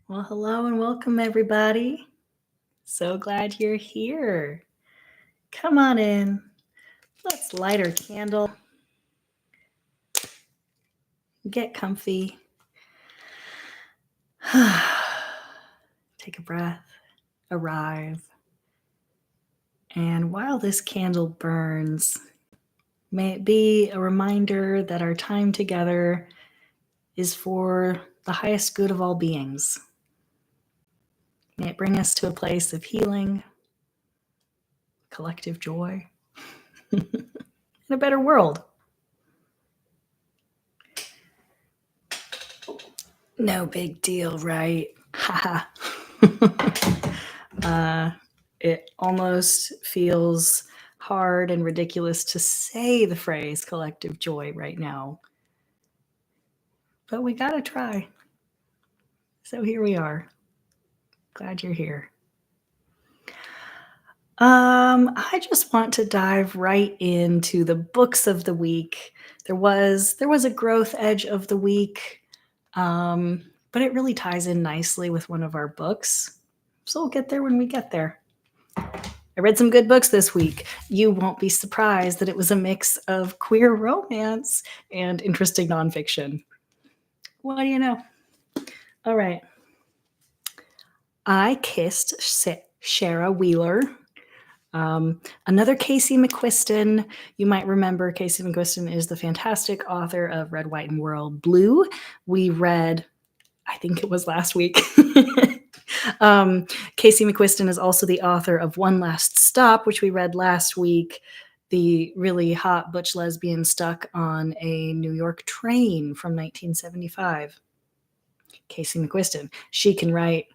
Well, hello and welcome, everybody. So glad you're here. Come on in. Let's light our candle, get comfy, take a breath, arrive. And while this candle burns, may it be a reminder that our time together is for the highest good of all beings. May it bring us to a place of healing, collective joy, and a better world. No big deal, right? Haha. It almost feels hard and ridiculous to say the phrase collective joy right now, but we gotta try. So here we are. Glad you're here. I just want to dive right into the books of the week. There was a growth edge of the week, but it really ties in nicely with one of our books. So we'll get there when we get there. I read some good books this week. You won't be surprised that it was a mix of queer romance and interesting nonfiction. What do you know? All right. I Kissed Shara Wheeler. Another Casey McQuiston. You might remember Casey McQuiston is the fantastic author of Red, White, and Royal Blue. We read, I think it was last week. Casey McQuiston is also the author of One Last Stop, which we read last week. The really hot butch lesbian stuck on a New York train from 1975. Casey McQuiston. She can write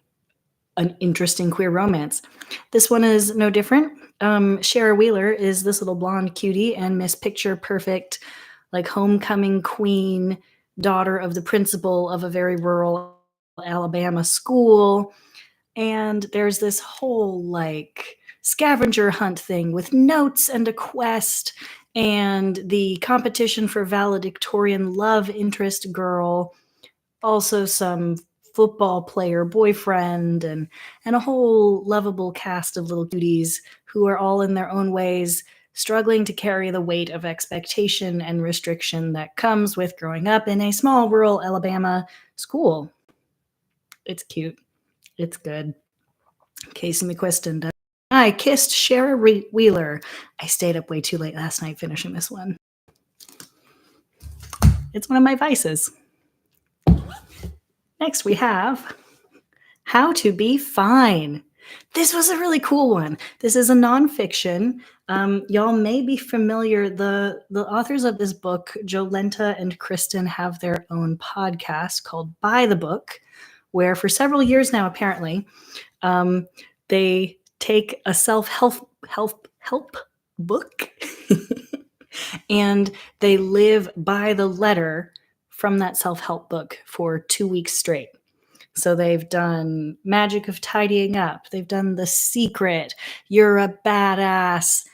an interesting queer romance. This one is no different. Shara Wheeler is this little blonde cutie and Miss Picture Perfect, like homecoming queen, daughter of the principal of a very rural Alabama school. And there's this whole like scavenger hunt thing with notes and a quest and the competition for valedictorian love interest girl, also some football player boyfriend, and a whole lovable cast of little cuties who are all in their own ways struggling to carry the weight of expectation and restriction that comes with growing up in a small rural Alabama school. It's cute. It's good. Casey McQuiston does. I Kissed Shara Wheeler. I stayed up way too late last night finishing this one. It's one of my vices. Next, we have How to Be Fine. This was a really cool one. This is a nonfiction. Y'all may be familiar. The authors of this book, Jolenta and Kristen, have their own podcast called By the Book, where for several years now, apparently, they take a self-help book and they live by the letter from that self-help book for 2 weeks straight. So they've done Magic of Tidying Up. They've done The Secret. You're a Badass.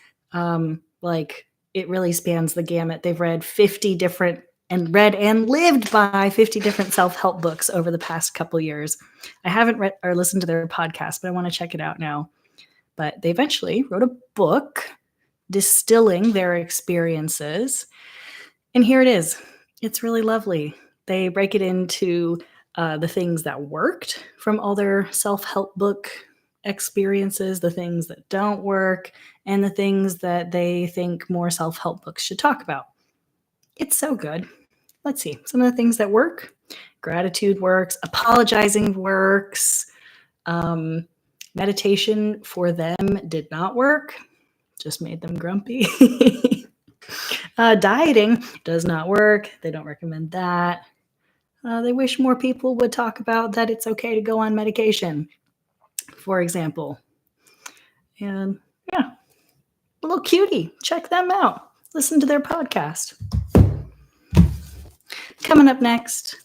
Like it really spans the gamut. They've read 50 different and read and lived by 50 different self-help books over the past couple years. I haven't read or listened to their podcast, but I want to check it out now. But they eventually wrote a book distilling their experiences. And here it is. It's really lovely. They break it into the things that worked from all their self-help book experiences, the things that don't work, and the things that they think more self-help books should talk about. It's so good. Let's see. Some of the things that work. Gratitude works. Apologizing works. Meditation for them did not work. Just made them grumpy. Dieting does not work. They don't recommend that. They wish more people would talk about that it's okay to go on medication, for example. And yeah, little cutie. Check them out. Listen to their podcast. Coming up next,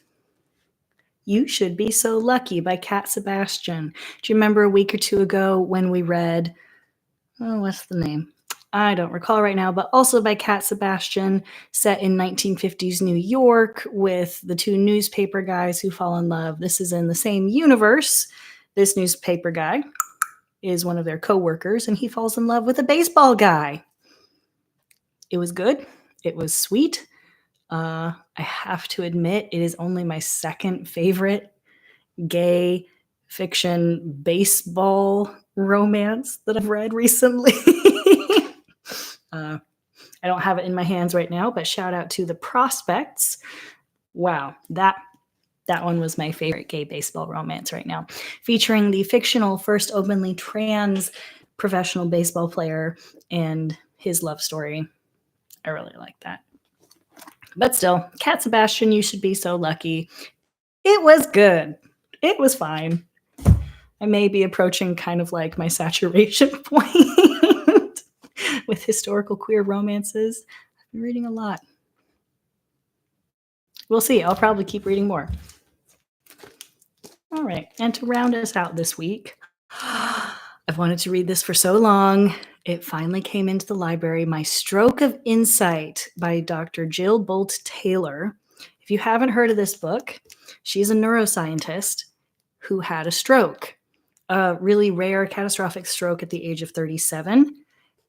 You Should Be So Lucky by Cat Sebastian. Do you remember a week or two ago when we read, what's the name? I don't recall right now, but also by Cat Sebastian, set in 1950s New York with the two newspaper guys who fall in love. This is in the same universe. This newspaper guy is one of their coworkers, and he falls in love with a baseball guy. It was good. It was sweet. I have to admit, it is only my second favorite gay fiction baseball romance that I've read recently. uh, I don't have it in my hands right now, but shout out to The Prospects. Wow, that one was my favorite gay baseball romance right now, featuring the fictional first openly trans professional baseball player and his love story. I really like that. But still, Cat Sebastian, you should be so lucky. It was good. It was fine. I may be approaching kind of like my saturation point with historical queer romances. I've been reading a lot. We'll see. I'll probably keep reading more. All right. And to round us out this week, I've wanted to read this for so long. It finally came into the library. My Stroke of Insight by Dr. Jill Bolte Taylor. If you haven't heard of this book, she's a neuroscientist who had a stroke, a really rare catastrophic stroke at the age of 37.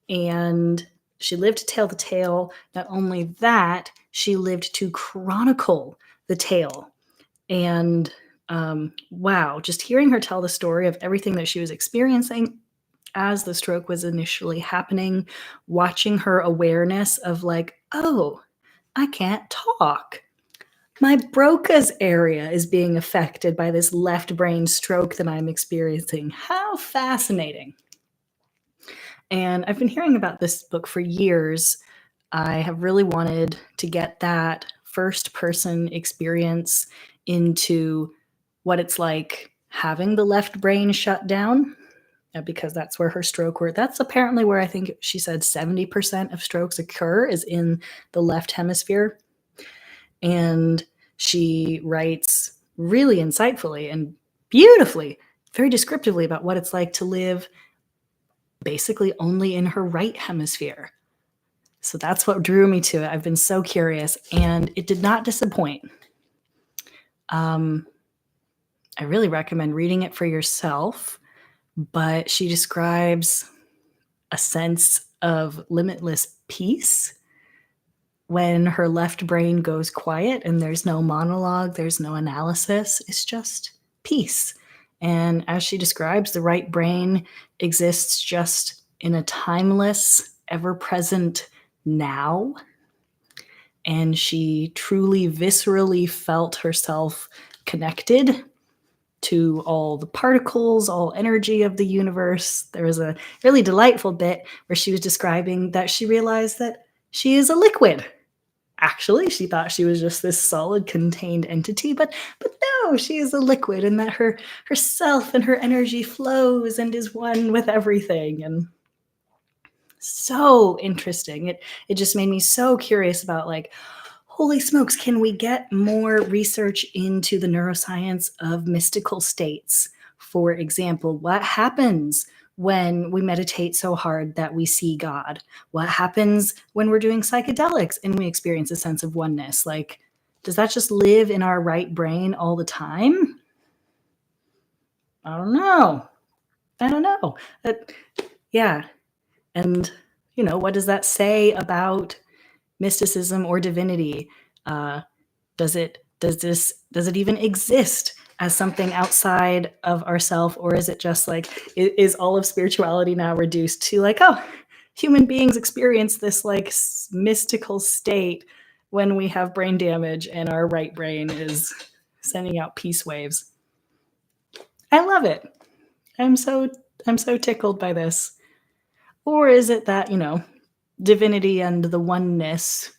And she lived to tell the tale. Not only that, she lived to chronicle the tale. And wow, just hearing her tell the story of everything that she was experiencing as the stroke was initially happening, watching her awareness of like, oh, I can't talk. My Broca's area is being affected by this left brain stroke that I'm experiencing. How fascinating. And I've been hearing about this book for years. I have really wanted to get that first person experience into what it's like having the left brain shut down, because that's where her stroke were. That's apparently where I think she said 70% of strokes occur is in the left hemisphere. And she writes really insightfully and beautifully, very descriptively about what it's like to live basically only in her right hemisphere. So that's what drew me to it. I've been so curious, and it did not disappoint. I really recommend reading it for yourself, but she describes a sense of limitless peace when her left brain goes quiet and there's no monologue, there's no analysis, it's just peace. And as she describes, the right brain exists just in a timeless, ever present now. And she truly viscerally felt herself connected to all the particles, all energy of the universe. There was a really delightful bit where she was describing that she realized that she is a liquid. Actually, she thought she was just this solid contained entity, but no, she is a liquid, and that her herself and her energy flows and is one with everything. And so interesting. It just made me so curious about like, holy smokes, can we get more research into the neuroscience of mystical states? For example, what happens when we meditate so hard that we see God? What happens when we're doing psychedelics and we experience a sense of oneness? Like, does that just live in our right brain all the time? I don't know. I don't know. Yeah. And, what does that say about mysticism or divinity? Does it even exist as something outside of ourself, or is it just like, is all of spirituality now reduced to like, oh, human beings experience this like mystical state when we have brain damage and our right brain is sending out peace waves? I love it. I'm so tickled by this. Or is it that, divinity and the oneness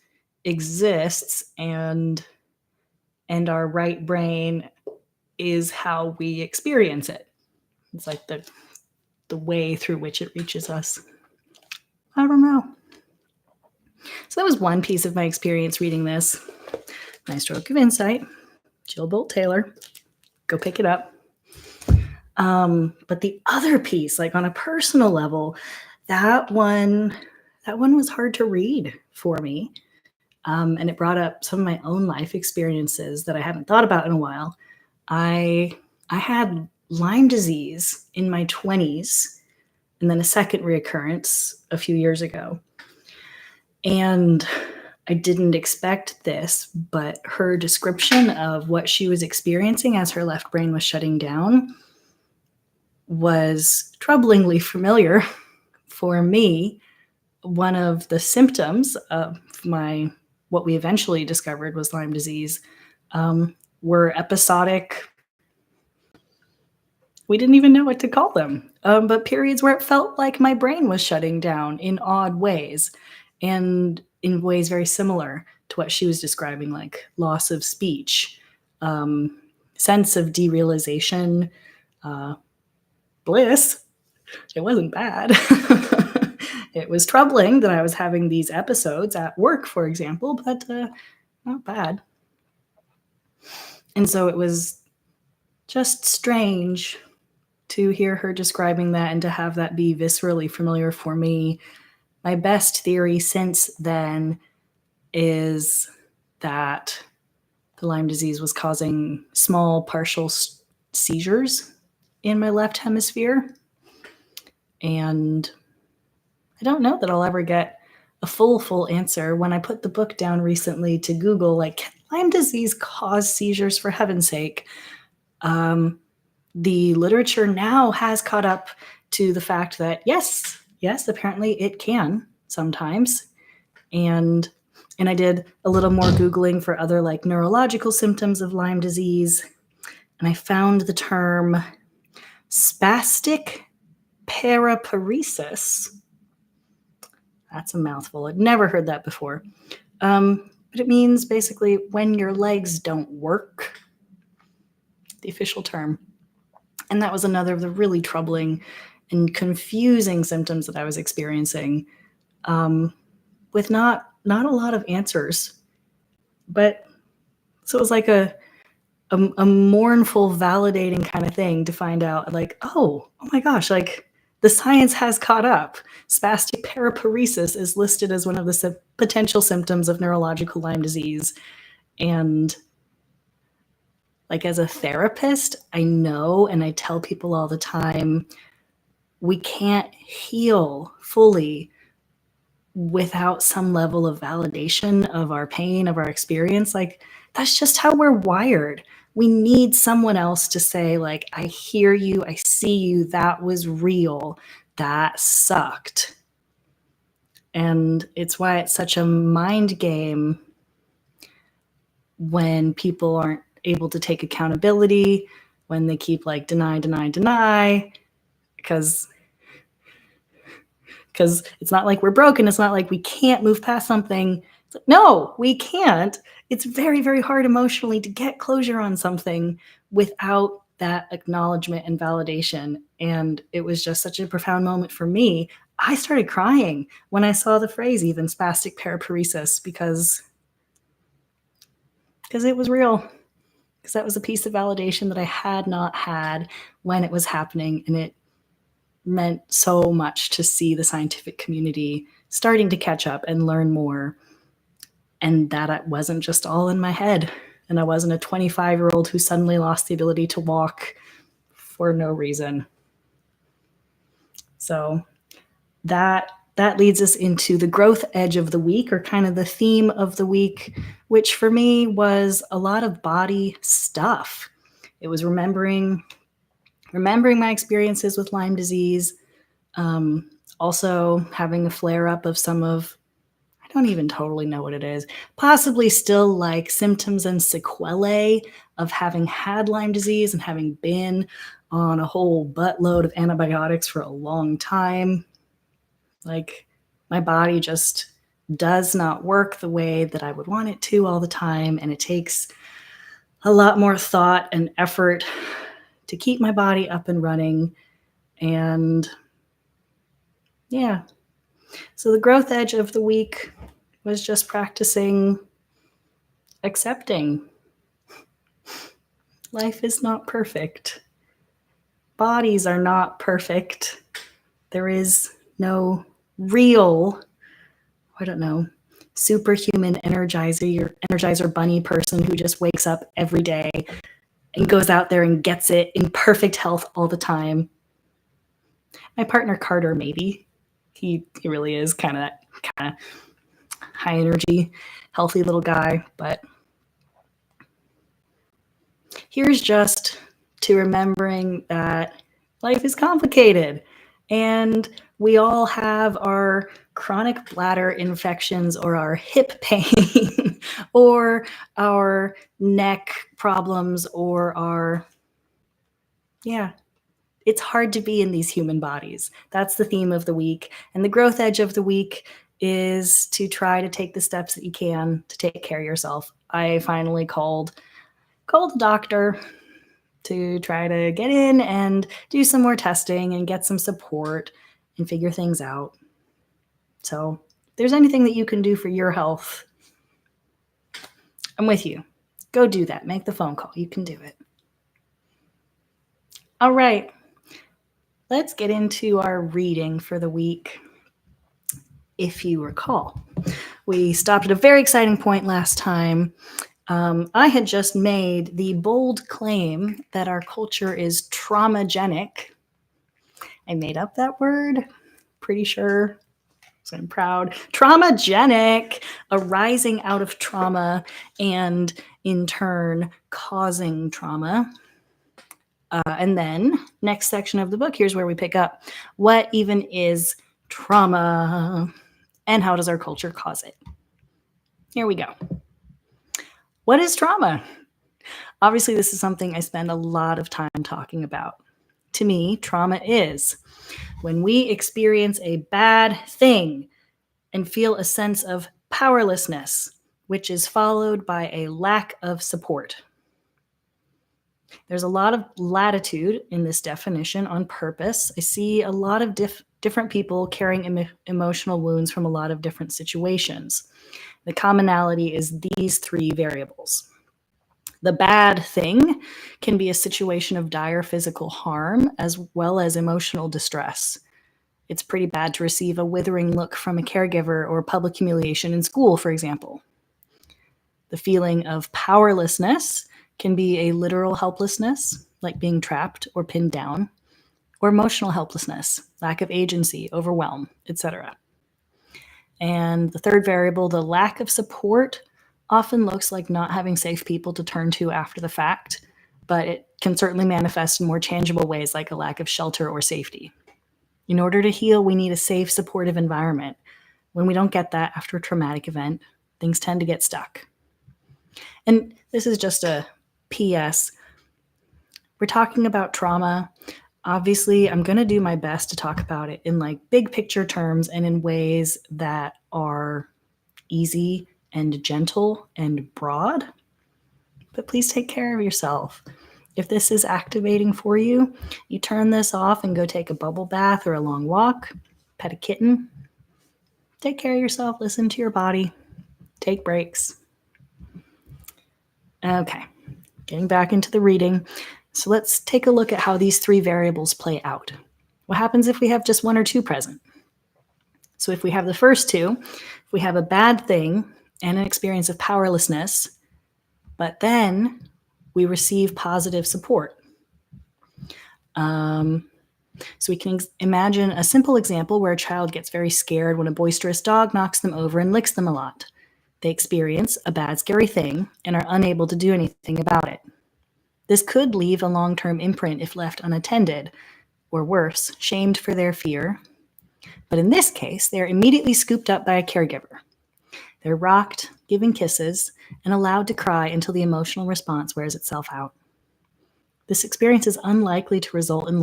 exists, and our right brain is how we experience it? It's like the way through which it reaches us. I don't know. So that was one piece of my experience reading this. My Stroke of Insight, Jill Bolte Taylor. Go pick it up. But the other piece, like on a personal level, that one that one was hard to read for me. And it brought up some of my own life experiences that I haven't thought about in a while. I I had Lyme disease in my 20s and then a second reoccurrence a few years ago. And I didn't expect this, but her description of what she was experiencing as her left brain was shutting down was troublingly familiar for me. One of the symptoms of my what we eventually discovered was Lyme disease were episodic. We didn't even know what to call them, but periods where it felt like my brain was shutting down in odd ways, and in ways very similar to what she was describing, like loss of speech, um, sense of derealization, uh, bliss. It wasn't bad. It was troubling that I was having these episodes at work, for example, but not bad. And so it was just strange to hear her describing that and to have that be viscerally familiar for me. My best theory since then is that the Lyme disease was causing small partial seizures in my left hemisphere. And I don't know that I'll ever get a full answer. When I put the book down recently to Google, like, can Lyme disease cause seizures, for heaven's sake? The literature now has caught up to the fact that yes, apparently it can sometimes. And I did a little more Googling for other like neurological symptoms of Lyme disease, and I found the term spastic paraparesis. That's a mouthful. I'd never heard that before. But it means basically when your legs don't work, the official term. And that was another of the really troubling and confusing symptoms that I was experiencing, with not a lot of answers. But so it was like a mournful, validating kind of thing to find out, like, oh my gosh, like the science has caught up. Spastic paraparesis is listed as one of the potential symptoms of neurological Lyme disease. And like, as a therapist, I know, and I tell people all the time, we can't heal fully without some level of validation of our pain, of our experience. Like, that's just how we're wired. We need someone else to say, like, I hear you, I see you, that was real, that sucked. And it's why it's such a mind game when people aren't able to take accountability, when they keep like deny, because it's not like we're broken. It's not like we can't move past something. It's like, no, we can't. It's very, very hard emotionally to get closure on something without that acknowledgement and validation. And it was just such a profound moment for me. I started crying when I saw the phrase even spastic paraparesis, because it was real. Because that was a piece of validation that I had not had when it was happening. And it meant so much to see the scientific community starting to catch up and learn more, and that it wasn't just all in my head, and I wasn't a 25-year-old who suddenly lost the ability to walk for no reason. So that leads us into the growth edge of the week, or kind of the theme of the week, which for me was a lot of body stuff. It was remembering my experiences with Lyme disease, also having a flare up of some of, I don't even totally know what it is, possibly still like symptoms and sequelae of having had Lyme disease and having been on a whole buttload of antibiotics for a long time. Like, my body just does not work the way that I would want it to all the time, and it takes a lot more thought and effort to keep my body up and running. And yeah, so the growth edge of the week was just practicing accepting. Life is not perfect. Bodies are not perfect. There is no real I don't know, superhuman energizer bunny person who just wakes up every day and goes out there and gets it in perfect health all the time. My partner Carter, maybe. He really is kind of high energy, healthy little guy. But here's just to remembering that life is complicated and we all have our chronic bladder infections or our hip pain or our neck problems or our, yeah, it's hard to be in these human bodies. That's the theme of the week. And the growth edge of the week is to try to take the steps that you can to take care of yourself. I finally called the doctor to try to get in and do some more testing and get some support and figure things out. So if there's anything that you can do for your health, I'm with you. Go do that. Make the phone call. You can do it. All right. Let's get into our reading for the week. If you recall, we stopped at a very exciting point last time. I had just made the bold claim that our culture is traumagenic. I made up that word, pretty sure. So I'm proud. Traumagenic, arising out of trauma and in turn causing trauma. And then next section of the book, here's where we pick up. What even is trauma and how does our culture cause it? Here we go. What is trauma? Obviously, this is something I spend a lot of time talking about. To me, trauma is when we experience a bad thing and feel a sense of powerlessness, which is followed by a lack of support. There's a lot of latitude in this definition on purpose. I see a lot of different people carrying emotional wounds from a lot of different situations. The commonality is these three variables. The bad thing can be a situation of dire physical harm as well as emotional distress. It's pretty bad to receive a withering look from a caregiver or public humiliation in school, for example. The feeling of powerlessness can be a literal helplessness, like being trapped or pinned down, or emotional helplessness, lack of agency, overwhelm, etc. And the third variable, the lack of support, often looks like not having safe people to turn to after the fact, but it can certainly manifest in more tangible ways like a lack of shelter or safety. In order to heal, we need a safe, supportive environment. When we don't get that after a traumatic event, things tend to get stuck. And this is just a PS. We're talking about trauma. Obviously, I'm going to do my best to talk about it in like big picture terms and in ways that are easy and gentle and broad. But please take care of yourself. If this is activating for you, you turn this off and go take a bubble bath or a long walk, pet a kitten. Take care of yourself, listen to your body, take breaks. Okay, getting back into the reading. So let's take a look at how these three variables play out. What happens if we have just one or two present? So if we have the first two, if we have a bad thing and an experience of powerlessness, but then we receive positive support. So we can imagine a simple example where a child gets very scared when a boisterous dog knocks them over and licks them a lot. They experience a bad, scary thing and are unable to do anything about it. This could leave a long-term imprint if left unattended, or worse, shamed for their fear. But in this case, they're immediately scooped up by a caregiver. They're rocked, given kisses, and allowed to cry until the emotional response wears itself out. This experience is unlikely to result in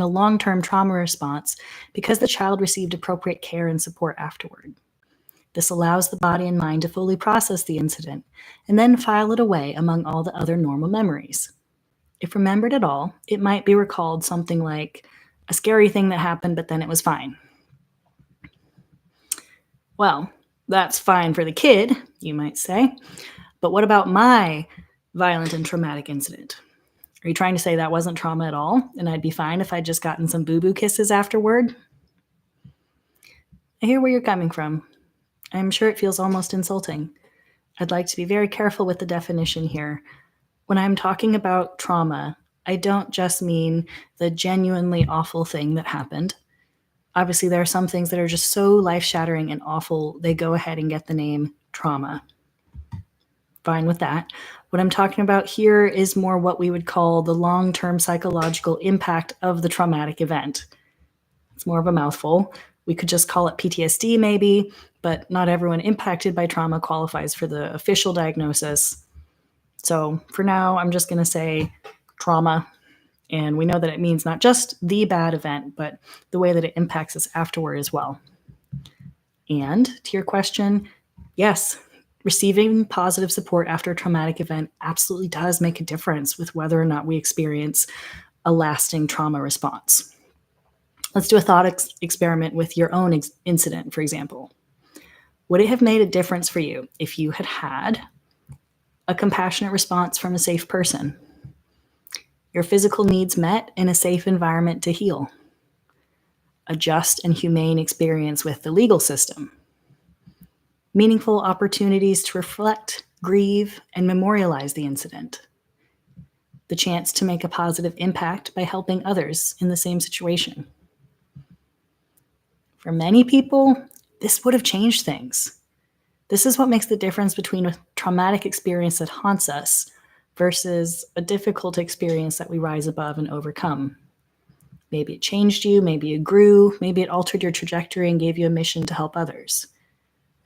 a long-term trauma response because the child received appropriate care and support afterward. This allows the body and mind to fully process the incident and then file it away among all the other normal memories. If remembered at all, it might be recalled something like a scary thing that happened, but then it was fine. Well, that's fine for the kid, you might say, but what about my violent and traumatic incident? Are you trying to say that wasn't trauma at all and I'd be fine if I'd just gotten some boo-boo kisses afterward? I hear where you're coming from. I'm sure it feels almost insulting. I'd like to be very careful with the definition here. When I'm talking about trauma, I don't just mean the genuinely awful thing that happened. Obviously, there are some things that are just so life shattering and awful, they go ahead and get the name trauma. Fine with that. What I'm talking about here is more what we would call the long term psychological impact of the traumatic event. It's more of a mouthful. We could just call it PTSD, maybe, but not everyone impacted by trauma qualifies for the official diagnosis. So for now, I'm just going to say trauma. And we know that it means not just the bad event, but the way that it impacts us afterward as well. And to your question, yes, receiving positive support after a traumatic event absolutely does make a difference with whether or not we experience a lasting trauma response. Let's do a thought experiment with your own incident, for example. Would it have made a difference for you if you had had a compassionate response from a safe person, your physical needs met in a safe environment to heal, a just and humane experience with the legal system, meaningful opportunities to reflect, grieve, and memorialize the incident, the chance to make a positive impact by helping others in the same situation? For many people, this would have changed things. This is what makes the difference between a traumatic experience that haunts us versus a difficult experience that we rise above and overcome. Maybe it changed you, maybe it grew, maybe it altered your trajectory and gave you a mission to help others.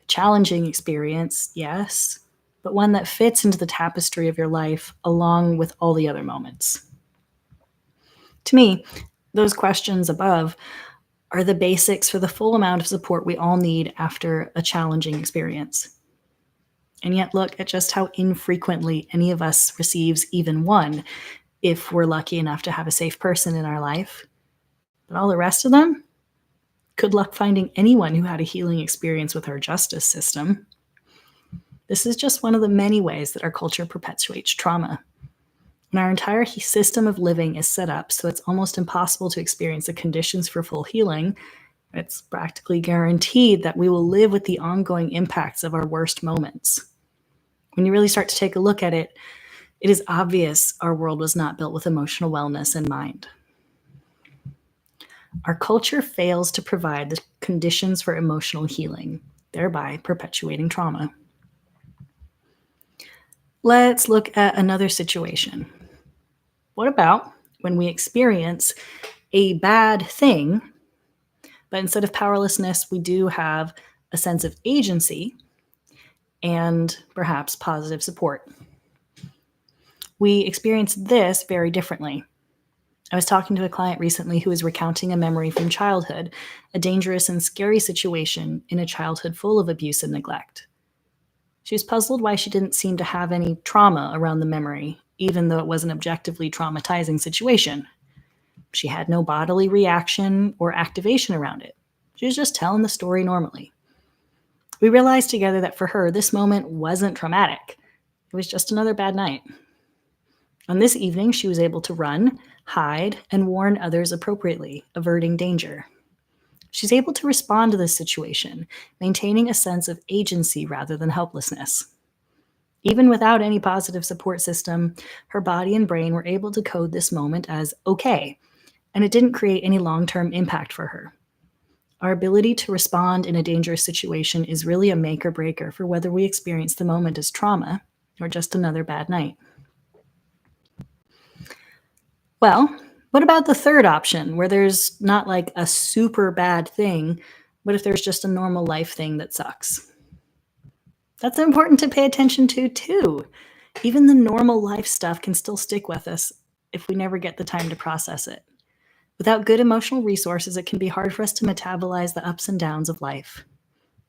A challenging experience, yes, but one that fits into the tapestry of your life along with all the other moments. To me, those questions above are the basics for the full amount of support we all need after a challenging experience. And yet, look at just how infrequently any of us receives even one if we're lucky enough to have a safe person in our life. But all the rest of them, good luck finding anyone who had a healing experience with our justice system. This is just one of the many ways that our culture perpetuates trauma. And our entire system of living is set up so it's almost impossible to experience the conditions for full healing. It's practically guaranteed that we will live with the ongoing impacts of our worst moments. When you really start to take a look at it, it is obvious our world was not built with emotional wellness in mind. Our culture fails to provide the conditions for emotional healing, thereby perpetuating trauma. Let's look at another situation. What about when we experience a bad thing, but instead of powerlessness, we do have a sense of agency and perhaps positive support? We experience this very differently. I was talking to a client recently who was recounting a memory from childhood, a dangerous and scary situation in a childhood full of abuse and neglect. She was puzzled why she didn't seem to have any trauma around the memory, even though it was an objectively traumatizing situation. She had no bodily reaction or activation around it. She was just telling the story normally. We realized together that for her, this moment wasn't traumatic. It was just another bad night. On this evening, she was able to run, hide, and warn others appropriately, averting danger. She's able to respond to this situation, maintaining a sense of agency rather than helplessness. Even without any positive support system, her body and brain were able to code this moment as okay, and it didn't create any long-term impact for her. Our ability to respond in a dangerous situation is really a make or breaker for whether we experience the moment as trauma or just another bad night. Well, what about the third option, where there's not like a super bad thing, but if there's just a normal life thing that sucks? That's important to pay attention to, too. Even the normal life stuff can still stick with us if we never get the time to process it. Without good emotional resources, it can be hard for us to metabolize the ups and downs of life.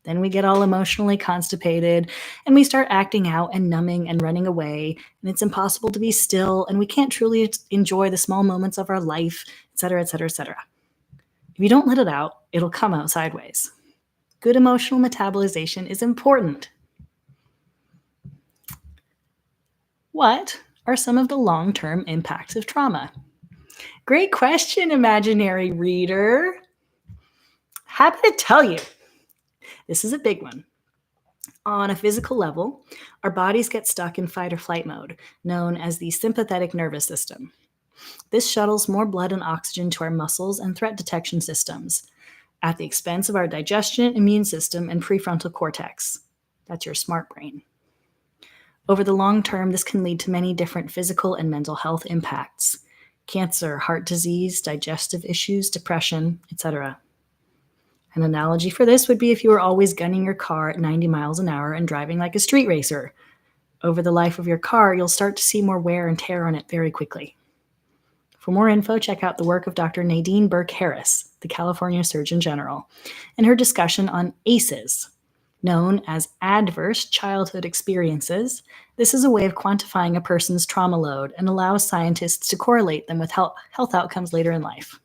Then we get all emotionally constipated and we start acting out and numbing and running away, and it's impossible to be still, and we can't truly enjoy the small moments of our life, etc., etc., etc. If you don't let it out, it'll come out sideways. Good emotional metabolization is important. What are some of the long-term impacts of trauma? Great question, imaginary reader. Happy to tell you. This is a big one. On a physical level, our bodies get stuck in fight or flight mode, known as the sympathetic nervous system. This shuttles more blood and oxygen to our muscles and threat detection systems at the expense of our digestion, immune system, and prefrontal cortex. That's your smart brain. Over the long term, this can lead to many different physical and mental health impacts: cancer, heart disease, digestive issues, depression, etc. An analogy for this would be if you were always gunning your car at 90 miles an hour and driving like a street racer. Over the life of your car, you'll start to see more wear and tear on it very quickly. For more info, check out the work of Dr. Nadine Burke-Harris, the California Surgeon General, and her discussion on ACEs, known as adverse childhood experiences. This is a way of quantifying a person's trauma load and allows scientists to correlate them with health outcomes later in life.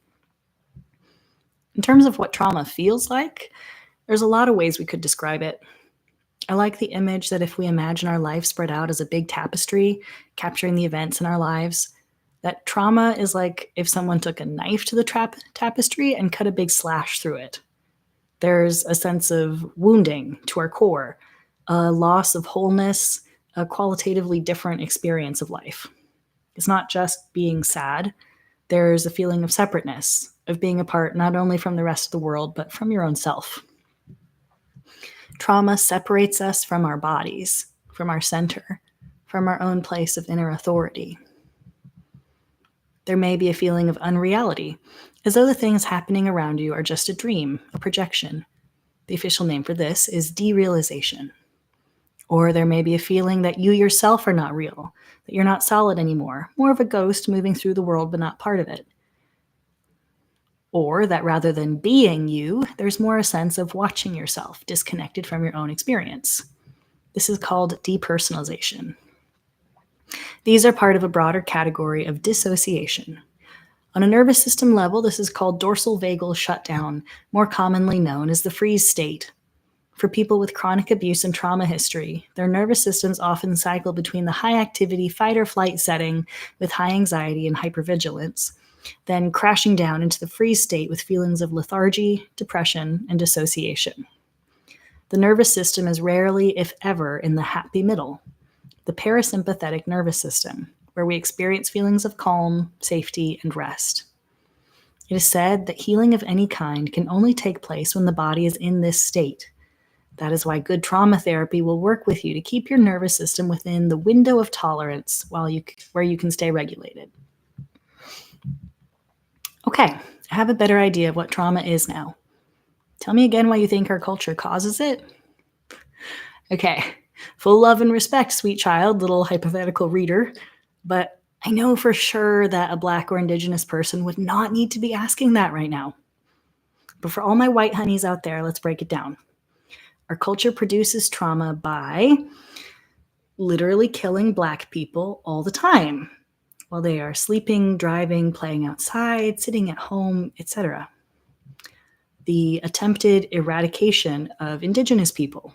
In terms of what trauma feels like, there's a lot of ways we could describe it. I like the image that if we imagine our life spread out as a big tapestry, capturing the events in our lives, that trauma is like if someone took a knife to the tapestry and cut a big slash through it. There's a sense of wounding to our core, a loss of wholeness, a qualitatively different experience of life. It's not just being sad. There's a feeling of separateness, of being apart not only from the rest of the world, but from your own self. Trauma separates us from our bodies, from our center, from our own place of inner authority. There may be a feeling of unreality, as though the things happening around you are just a dream, a projection. The official name for this is derealization. Or there may be a feeling that you yourself are not real, that you're not solid anymore, more of a ghost moving through the world but not part of it. Or that rather than being you, there's more a sense of watching yourself, disconnected from your own experience. This is called depersonalization. These are part of a broader category of dissociation. On a nervous system level, this is called dorsal vagal shutdown, more commonly known as the freeze state. For people with chronic abuse and trauma history, their nervous systems often cycle between the high activity fight or flight setting with high anxiety and hypervigilance, then crashing down into the freeze state with feelings of lethargy, depression, and dissociation. The nervous system is rarely, if ever, in the happy middle, the parasympathetic nervous system, where we experience feelings of calm, safety, and rest. It is said that healing of any kind can only take place when the body is in this state. That is why good trauma therapy will work with you to keep your nervous system within the window of tolerance where you can stay regulated. Okay, I have a better idea of what trauma is now. Tell me again why you think our culture causes it. Okay, full love and respect, sweet child, little hypothetical reader, but I know for sure that a Black or Indigenous person would not need to be asking that right now. But for all my white honeys out there, let's break it down. Our culture produces trauma by literally killing Black people all the time while they are sleeping, driving, playing outside, sitting at home, etc. The attempted eradication of Indigenous people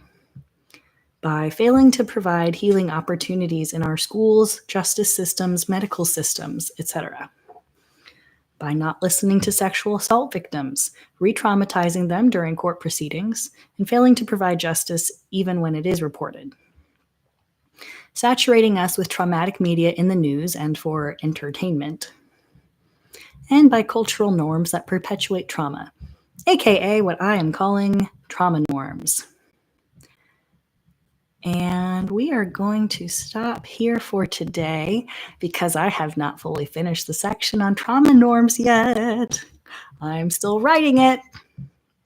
by failing to provide healing opportunities in our schools, justice systems, medical systems, etc. By not listening to sexual assault victims, re-traumatizing them during court proceedings, and failing to provide justice even when it is reported. Saturating us with traumatic media in the news and for entertainment. And by cultural norms that perpetuate trauma, aka what I am calling trauma norms. And we are going to stop here for today because I have not fully finished the section on trauma norms yet. I'm still writing it.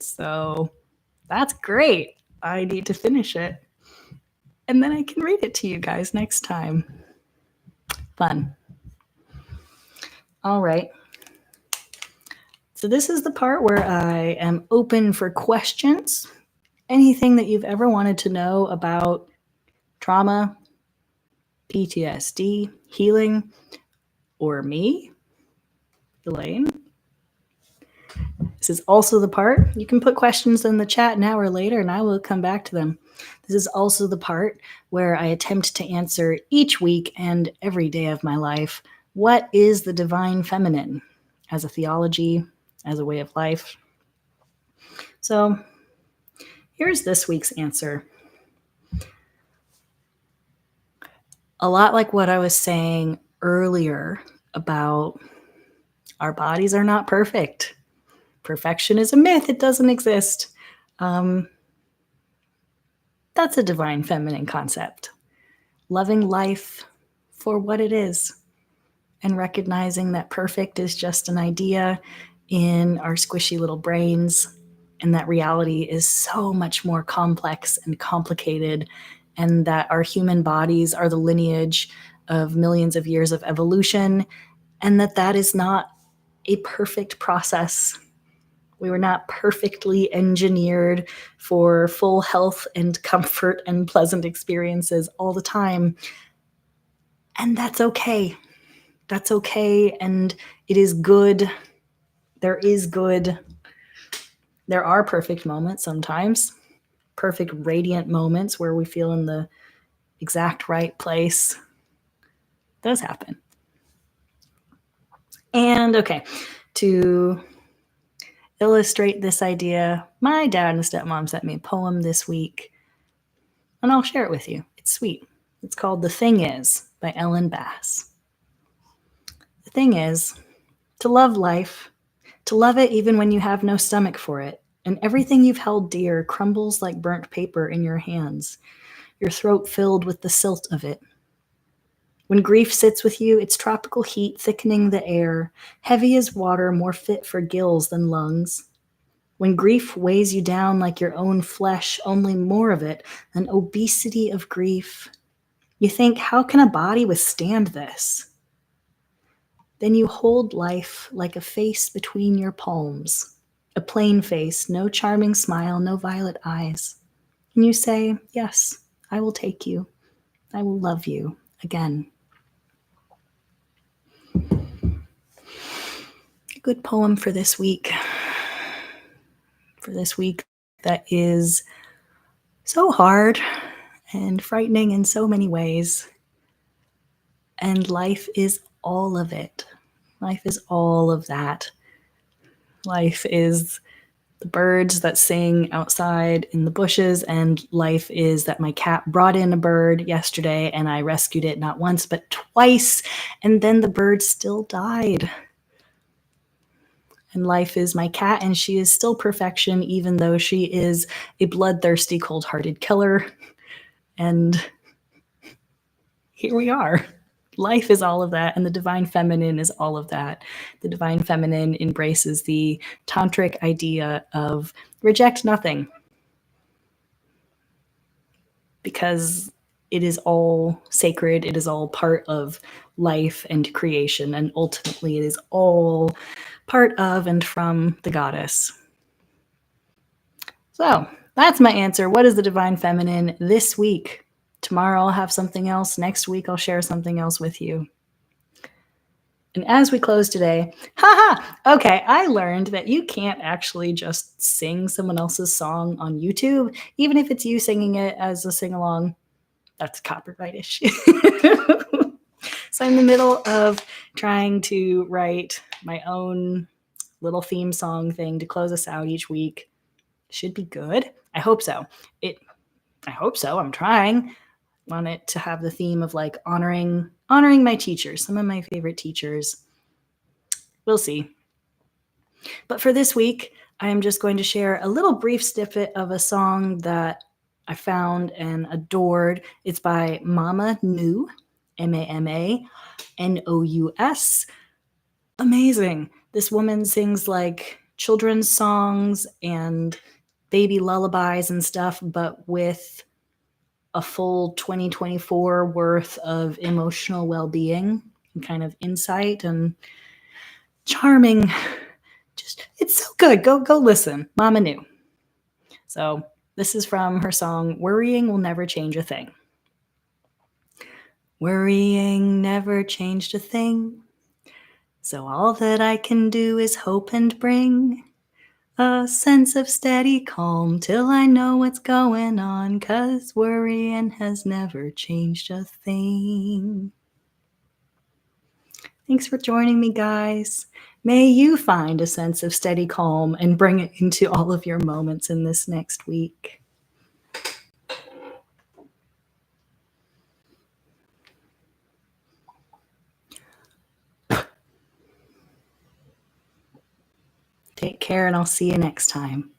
So that's great. I need to finish it. And then I can read it to you guys next time. Fun. All right. So this is the part where I am open for questions. Anything that you've ever wanted to know about trauma, PTSD, healing, or me, Elaine. This is also the part, you can put questions in the chat now or later and I will come back to them. This is also the part where I attempt to answer each week and every day of my life, what is the divine feminine as a theology, as a way of life? So here's this week's answer. A lot like what I was saying earlier about our bodies are not perfect. Perfection is a myth, it doesn't exist. Um, that's a divine feminine concept. Loving life for what it is and recognizing that perfect is just an idea in our squishy little brains, and that reality is so much more complex and complicated, and that our human bodies are the lineage of millions of years of evolution, and that that is not a perfect process. We were not perfectly engineered for full health and comfort and pleasant experiences all the time. And that's okay. That's okay. And it is good. There is good. There are perfect moments sometimes, perfect radiant moments where we feel in the exact right place. Those happen. And okay, to illustrate this idea, my dad and stepmom sent me a poem this week, and I'll share it with you. It's sweet. It's called The Thing Is by Ellen Bass. The thing is to love life, to love it even when you have no stomach for it, and everything you've held dear crumbles like burnt paper in your hands, your throat filled with the silt of it. When grief sits with you, its tropical heat thickening the air, heavy as water, more fit for gills than lungs. When grief weighs you down like your own flesh, only more of it, an obesity of grief. You think, how can a body withstand this? Then you hold life like a face between your palms, a plain face, no charming smile, no violet eyes. And you say, yes, I will take you. I will love you again. A good poem for this week. For this week that is so hard and frightening in so many ways. And life is all of it. Life is all of that. Life is the birds that sing outside in the bushes, and life is that my cat brought in a bird yesterday and I rescued it not once but twice, and then the bird still died. And life is my cat, and she is still perfection, even though she is a bloodthirsty, cold-hearted killer. And here we are. Life is all of that, and the divine feminine is all of that. The divine feminine embraces the tantric idea of reject nothing, because it is all sacred, it is all part of life and creation, and ultimately it is all part of and from the goddess. So that's my answer. What is the divine feminine this week? Tomorrow I'll have something else. Next week I'll share something else with you. And as we close today, okay, I learned that you can't actually just sing someone else's song on YouTube, even if it's you singing it as a sing-along. That's a copyright issue. So I'm in the middle of trying to write my own little theme song thing to close us out each week. Should be good. I hope so. I hope so. I'm trying. Want it to have the theme of like honoring my teachers, some of my favorite teachers. We'll see. But for this week, I am just going to share a little brief snippet of a song that I found and adored. It's by Mama Nu, Mamanous. Amazing. This woman sings like children's songs and baby lullabies and stuff, but with a full 2024 worth of emotional well-being and kind of insight and charming. Just, it's so good. Go listen. Mama Nu. So this is from her song, Worrying Will Never Change a Thing. Worrying never changed a thing, so all that I can do is hope and bring a sense of steady calm till I know what's going on, 'cause worrying has never changed a thing. Thanks for joining me, guys. May you find a sense of steady calm and bring it into all of your moments in this next week. Take care, and I'll see you next time.